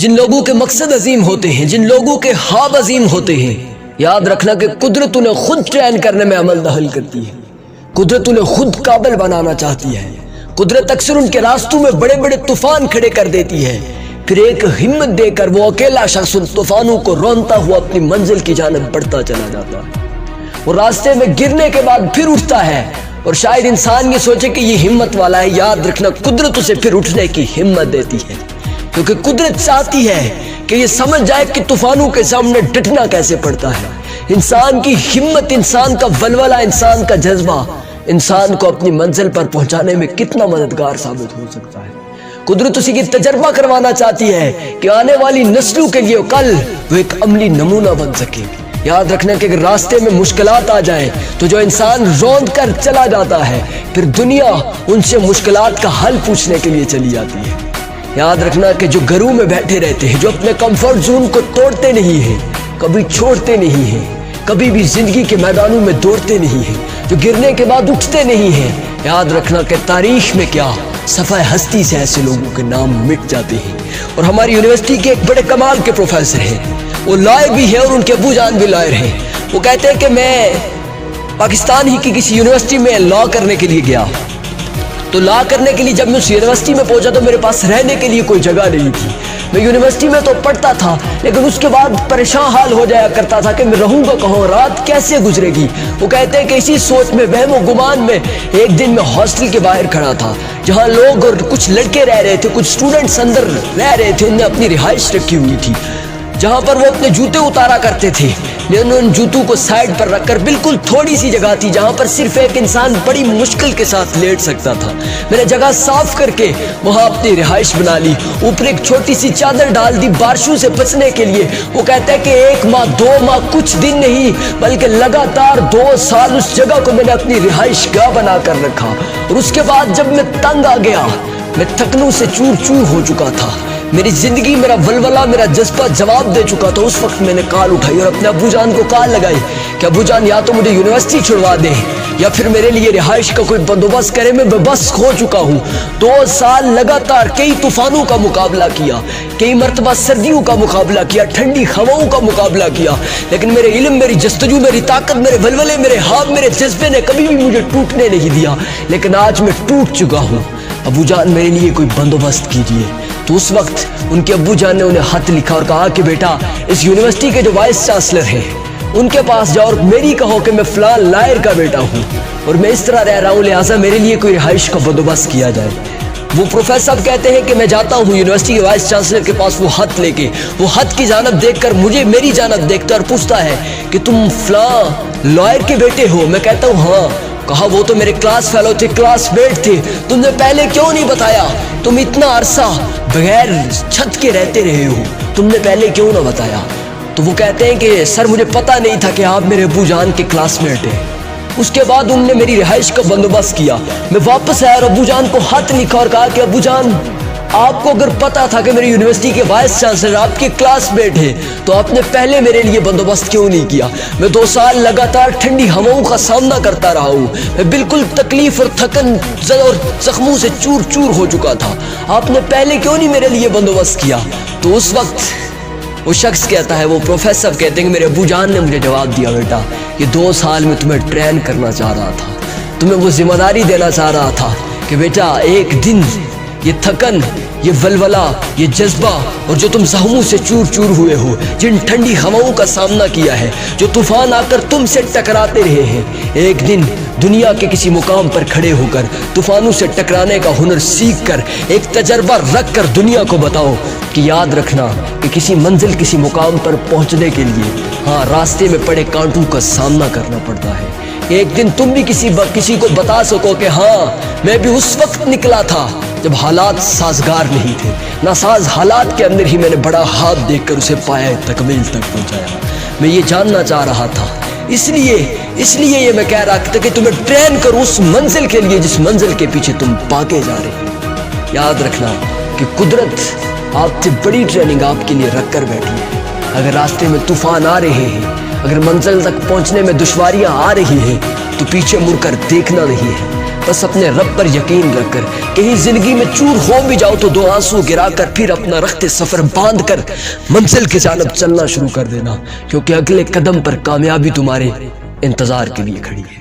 جن لوگوں کے مقصد عظیم ہوتے ہیں، جن لوگوں کے خواب عظیم ہوتے ہیں، یاد رکھنا کہ قدرت انہیں خود ٹرین کرنے میں عمل دخل کرتی ہے۔ قدرت انہیں خود قابل بنانا چاہتی ہے۔ قدرت اکثر ان کے راستوں میں بڑے بڑے طوفان کھڑے کر دیتی ہے، پھر ایک ہمت دے کر وہ اکیلا شخص ان طوفانوں کو رونتا ہوا اپنی منزل کی جانب بڑھتا چلا جاتا ہے۔ وہ راستے میں گرنے کے بعد پھر اٹھتا ہے، اور شاید انسان یہ سوچے کہ یہ ہمت والا ہے، یاد رکھنا قدرت اسے پھر اٹھنے کی ہمت دیتی ہے، کیونکہ قدرت چاہتی ہے کہ یہ سمجھ جائے کہ طوفانوں کے سامنے ڈٹنا کیسے پڑتا ہے۔ انسان کی ہمت، انسان کا ولولہ، انسان کا جذبہ انسان کو اپنی منزل پر پہنچانے میں کتنا مددگار ثابت ہو سکتا ہے۔ قدرت اسی کی تجربہ کروانا چاہتی ہے کہ آنے والی نسلوں کے لیے کل وہ ایک عملی نمونہ بن سکے۔ یاد رکھنا کہ اگر راستے میں مشکلات آ جائیں تو جو انسان روند کر چلا جاتا ہے، پھر دنیا ان سے مشکلات کا حل پوچھنے کے لیے چلی جاتی ہے۔ یاد رکھنا کہ جو گھروں میں بیٹھے رہتے ہیں، جو اپنے کمفرٹ زون کو توڑتے نہیں ہیں، کبھی چھوڑتے نہیں ہیں، کبھی بھی زندگی کے میدانوں میں دوڑتے نہیں ہیں، جو گرنے کے بعد اٹھتے نہیں ہیں، یاد رکھنا کہ تاریخ میں کیا صفحہ ہستی سے ایسے لوگوں کے نام مٹ جاتے ہیں۔ اور ہماری یونیورسٹی کے ایک بڑے کمال کے پروفیسر ہیں، وہ لائر بھی ہے اور ان کے ابو جان بھی لائر ہیں۔ وہ کہتے ہیں کہ میں پاکستان ہی کی کسی یونیورسٹی میں لا کرنے کے لیے گیا، تو لا کرنے کے لیے جب میں اس یونیورسٹی میں پہنچا تو میرے پاس رہنے کے لیے کوئی جگہ نہیں تھی۔ میں یونیورسٹی میں تو پڑھتا تھا، لیکن اس کے بعد پریشان حال ہو جایا کرتا تھا کہ میں رہوں گا کہاں، رات کیسے گزرے گی۔ وہ کہتے ہیں کہ اسی سوچ میں، وہم و گمان میں ایک دن میں ہاسٹل کے باہر کھڑا تھا، جہاں لوگ اور کچھ لڑکے رہ رہے تھے، کچھ اسٹوڈنٹس اندر رہ رہے تھے، انہوں نے اپنی رہائش رکھی ہوئی تھی، جہاں پر وہ اپنے جوتے اتارا کرتے تھے۔ لیکن ان جوتوں کو سائڈ پر رکھ کر بالکل تھوڑی سی جگہ تھی جہاں پر صرف ایک انسان بڑی مشکل کے ساتھ لیٹ سکتا تھا۔ میں نے جگہ صاف کر کے وہاں اپنی رہائش بنا لی، اوپر ایک چھوٹی سی چادر ڈال دی بارشوں سے بچنے کے لیے۔ وہ کہتا ہے کہ 1 ماہ 2 ماہ کچھ دن نہیں بلکہ لگاتار 2 سال اس جگہ کو میں نے اپنی رہائش گاہ بنا کر رکھا، اور اس کے بعد جب میں تنگ آ گیا، میں تھکنوں سے چور چور ہو چکا تھا، میری زندگی، میرا ولولہ، میرا جذبہ جواب دے چکا تھا۔ اس وقت میں نے کال اٹھائی اور اپنے ابو جان کو کال لگائی کہ ابو جان یا تو مجھے یونیورسٹی چھڑوا دیں یا پھر میرے لیے رہائش کا کوئی بندوبست کرے، میں بس کھو چکا ہوں۔ 2 سال لگاتار کئی طوفانوں کا مقابلہ کیا، کئی مرتبہ سردیوں کا مقابلہ کیا، ٹھنڈی ہواؤں کا مقابلہ کیا، لیکن میرے علم، میری جستجو، میری طاقت، میرے ولولے، میرے خواب، میرے جذبے نے کبھی بھی مجھے ٹوٹنے نہیں دیا۔ لیکن آج میں ٹوٹ چکا ہوں، ابو جان میرے لیے کوئی بندوبست کیجیے۔ تو اس وقت ان کے ابو جان نے انہیں خط لکھا اور کہا کہ بیٹا، اس یونیورسٹی کے جو وائس چانسلر ہیں ان کے پاس جاؤ اور میری کہو کہ میں فلاں لائر کا بیٹا ہوں اور میں اس طرح رہ رہا ہوں، لہٰذا میرے لیے کوئی رہائش کا بندوبست کیا جائے۔ وہ پروفیسر صاحب کہتے ہیں کہ میں جاتا ہوں یونیورسٹی کے وائس چانسلر کے پاس، وہ خط لے کے، وہ خط کی جانب دیکھ کر مجھے میری جانب دیکھتا اور پوچھتا ہے کہ تم فلاں لائر کے بیٹے ہو؟ میں کہتا ہوں ہاں۔ کہا وہ تو میرے کلاس فیلو تھے، کلاس میٹ تھے، تم نے پہلے کیوں نہیں بتایا؟ تم اتنا عرصہ بغیر چھت کے رہتے رہے ہو، تم نے پہلے کیوں نہ بتایا؟ تو وہ کہتے ہیں کہ سر مجھے پتا نہیں تھا کہ آپ میرے ابو جان کے کلاس میٹ ہیں۔ اس کے بعد انہوں نے میری رہائش کا بندوبست کیا۔ میں واپس آیا اور ابو جان کو خط لکھا اور کہا کہ ابو جان، آپ کو اگر پتا تھا کہ میری یونیورسٹی کے وائس چانسلر آپ کے کلاس میٹ ہیں تو آپ نے پہلے میرے لیے بندوبست کیوں نہیں کیا؟ میں 2 سال لگاتار ٹھنڈی ہواؤں کا سامنا کرتا رہا ہوں، میں بالکل تکلیف اور تھکن اور زخموں سے چور چور ہو چکا تھا، آپ نے پہلے کیوں نہیں میرے لیے بندوبست کیا؟ تو اس وقت وہ شخص کہتا ہے، وہ پروفیسر کہتے ہیں کہ میرے ابو جان نے مجھے جواب دیا، بیٹا یہ 2 سال میں تمہیں ٹرین کرنا چاہ رہا تھا، تمہیں وہ ذمہ داری دینا چاہ رہا تھا کہ بیٹا ایک دن یہ تھکن، یہ ولولہ، یہ جذبہ اور جو تم زخموں سے چور چور ہوئے ہو، جن ٹھنڈی ہواؤں کا سامنا کیا ہے، جو طوفان آ کر تم سے ٹکراتے رہے ہیں، ایک دن دنیا کے کسی مقام پر کھڑے ہو کر طوفانوں سے ٹکرانے کا ہنر سیکھ کر ایک تجربہ رکھ کر دنیا کو بتاؤ کہ یاد رکھنا کہ کسی منزل، کسی مقام پر پہنچنے کے لیے ہاں راستے میں پڑے کانٹوں کا سامنا کرنا پڑتا ہے۔ ایک دن تم بھی کسی کو بتا سکو کہ ہاں میں بھی اس وقت نکلا تھا جب حالات سازگار نہیں تھے، ناساز حالات کے اندر ہی میں نے بڑا ہاتھ دیکھ کر اسے پائے تکمیل تک پہنچایا۔ میں یہ جاننا چاہ رہا تھا، اس لیے یہ میں کہہ رہا تھا کہ تمہیں ٹرین کروں اس منزل کے لیے جس منزل کے پیچھے تم پاکے جا رہے ہیں۔ یاد رکھنا کہ قدرت آپ سے بڑی ٹریننگ آپ کے لیے رکھ کر بیٹھی ہے۔ اگر راستے میں طوفان آ رہے ہیں، اگر منزل تک پہنچنے میں دشواریاں آ رہی ہیں تو پیچھے مڑ کر دیکھنا نہیں ہے، بس اپنے رب پر یقین رکھ کر کہیں زندگی میں چور ہو بھی جاؤ تو 2 آنسو گرا کر پھر اپنا رخت سفر باندھ کر منزل کی جانب چلنا شروع کر دینا، کیونکہ اگلے قدم پر کامیابی تمہارے انتظار کے لیے کھڑی ہے۔